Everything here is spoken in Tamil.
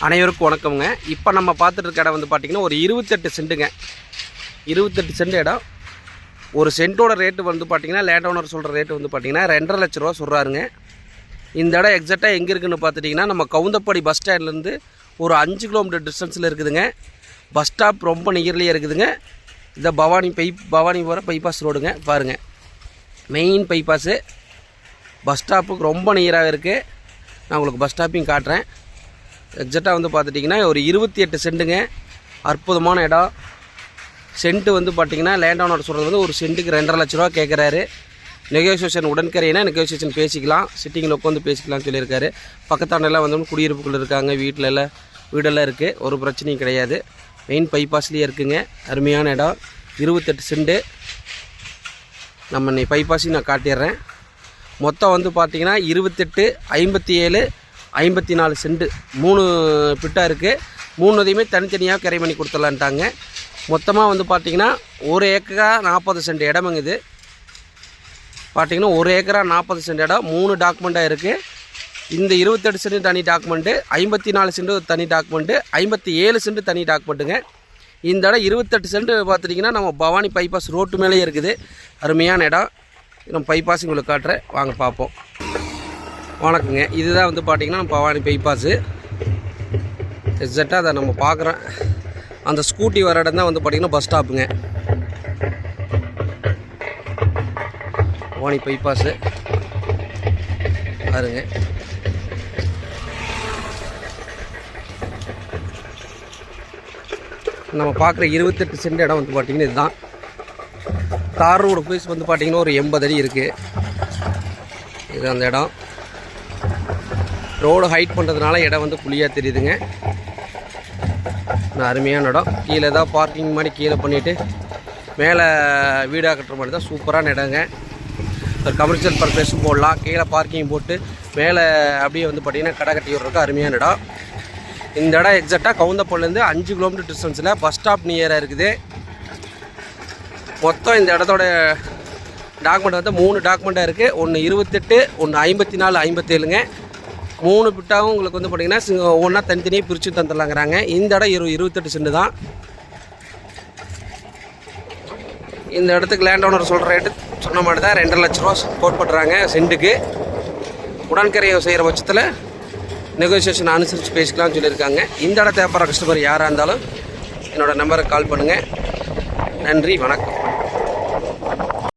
அனைவருக்கும் வணக்கம்ங்க. இப்போ நம்ம பார்த்துட்டு இருக்க இடம் வந்து பார்த்திங்கன்னா ஒரு 28 சென்ட்டுங்க. 28 சென்ட் இடம். ஒரு சென்ட்டோட ரேட்டு வந்து பார்த்திங்கன்னா லேண்ட் ஓனர் சொல்கிற ரேட்டு வந்து பார்த்திங்கன்னா 2.5 லட்ச ரூபா சொல்கிறாருங்க. இந்த இடம் எக்ஸாக்டாக எங்கே இருக்குதுன்னு பார்த்துட்டிங்கன்னா நம்ம கவுந்தப்பாடி பஸ் ஸ்டாண்ட்லேருந்து ஒரு 5 கிலோமீட்டர் டிஸ்டன்ஸில் இருக்குதுங்க. பஸ் ஸ்டாப் ரொம்ப நியர்லியாக இருக்குதுங்க. இந்த பவானி போகிற பைபாஸ் ரோடுங்க. பாருங்கள், மெயின் பைபாஸு பஸ் ஸ்டாப்புக்கு ரொம்ப நியராக இருக்குது. நான் உங்களுக்கு பஸ் ஸ்டாப்பையும் காட்டுறேன். எக்ஸாக்டாக வந்து பார்த்துட்டிங்கன்னா ஒரு 28 சென்ட்டுங்க. அற்புதமான இடம். சென்ட்டு வந்து பார்த்திங்கன்னா லேண்ட் ஓனர் சொல்கிறது வந்து ஒரு சென்ட்டுக்கு 2.5 லட்ச ரூபா கேட்குறாரு. நெகோசியேஷன் உடன்கரையினா நெகோசியேஷன் பேசிக்கலாம், சிட்டிங்கில் உட்காந்து பேசிக்கலாம்னு சொல்லியிருக்காரு. பக்கத்தாண்டெல்லாம் வந்து குடியிருப்புகள் இருக்காங்க, வீடெல்லாம் இருக்குது, ஒரு பிரச்சனையும் கிடையாது. மெயின் பைபாஸ்லேயே இருக்குங்க. அருமையான இடம். 28 சென்ட்டு. நம்ம பைபாஸையும் நான் காட்டிடுறேன். மொத்தம் வந்து பார்த்திங்கன்னா 28, 57, 54 சென்ட்டு 3 பிட்டாக இருக்குது. 3தையுமே தனித்தனியாக கரை பண்ணி கொடுத்துடலான்ட்டாங்க. மொத்தமாக வந்து பார்த்திங்கன்னா 1 ஏக்கரா 40 சென்ட் இடமுங்க. இது பார்த்திங்கன்னா 1 ஏக்கரா 40 சென்ட் இடம். 3 டாக்குமெண்ட்டாக இருக்குது. இந்த 28 சென்ட் தனி டாக்குமெண்ட்டு, 54 சென்ட் தனி டாக்குமெண்ட்டு, 57 சென்ட் தனி டாக்குமெண்ட்டுங்க. இந்த இடம் 28 சென்ட் பார்த்துட்டிங்கன்னா நம்ம பவானி பைபாஸ் ரோட்டு மேலேயே இருக்குது. அருமையான இடம். நம்ம பைபாஸ் உங்களுக்கு காட்டுறேன், வாங்க பார்ப்போம். வணக்கங்க. இதுதான் வந்து பார்த்திங்கன்னா நம்ம பவானி பைபாஸு. எக்ஸாக்டாக அதை நம்ம பார்க்குறோம். அந்த ஸ்கூட்டி வர இடம் தான் வந்து பார்த்திங்கன்னா பஸ் ஸ்டாப்புங்க. பவானி பைபாஸு பாருங்க. நம்ம பார்க்குற 28 சென்ட் இடம் வந்து பார்த்திங்கன்னா இதுதான். தார் ரோடு ஃபீஸ் வந்து பார்த்திங்கன்னா ஒரு 80 அடி இருக்குது. இது அந்த இடம். ரோடு ஹைட் பண்ணுறதுனால இடம் வந்து புளியாக தெரியுதுங்க. அருமையான இடம். கீழே தான் பார்க்கிங் மாதிரி கீழே பண்ணிவிட்டு மேலே வீடாக கட்டுற மாதிரி தான் சூப்பரான இடங்க. ஒரு கமர்ஷியல் பர்பஸும் போடலாம். கீழே பார்க்கிங் போட்டு மேலே அப்படியே வந்து பார்த்திங்கன்னா கடை கட்டி விட்றதுக்கு அருமையான இடம். இந்த இடம் எக்ஸாக்டாக கவுந்தப்பாடிலேருந்து 5 கிலோமீட்டர் டிஸ்டன்ஸில் பஸ் ஸ்டாப் நியராக இருக்குது. மொத்தம் இந்த இடத்தோட டாக்குமெண்ட் வந்து 3 டாக்குமெண்ட்டாக இருக்குது. ஒன்று 28, ஒன்று 54, 57ங்க. 3 பிட்டாகவும் உங்களுக்கு வந்து பார்த்திங்கன்னா ஒன்றா தனித்தனியாக பிரித்து தந்துடலாங்கிறாங்க. இந்த இடம் 28 சென்ட் தான். இந்த இடத்துக்கு லேண்ட் ஓனர் சொல்கிற ரேட்டு சொன்ன மாதிரி தான் 2.5 லட்ச ரூபா கோட் பண்ணுறாங்க சென்ட்டுக்கு. உடன்கரையை செய்கிற பட்சத்தில் நெகோசியேஷன் அனுசரித்து பேசிக்கலாம்னு சொல்லியிருக்காங்க. இந்த இடம் தேவைப்படுற கஸ்டமர் யாராக இருந்தாலும் என்னோடய நம்பருக்கு கால் பண்ணுங்கள். நன்றி, வணக்கம்.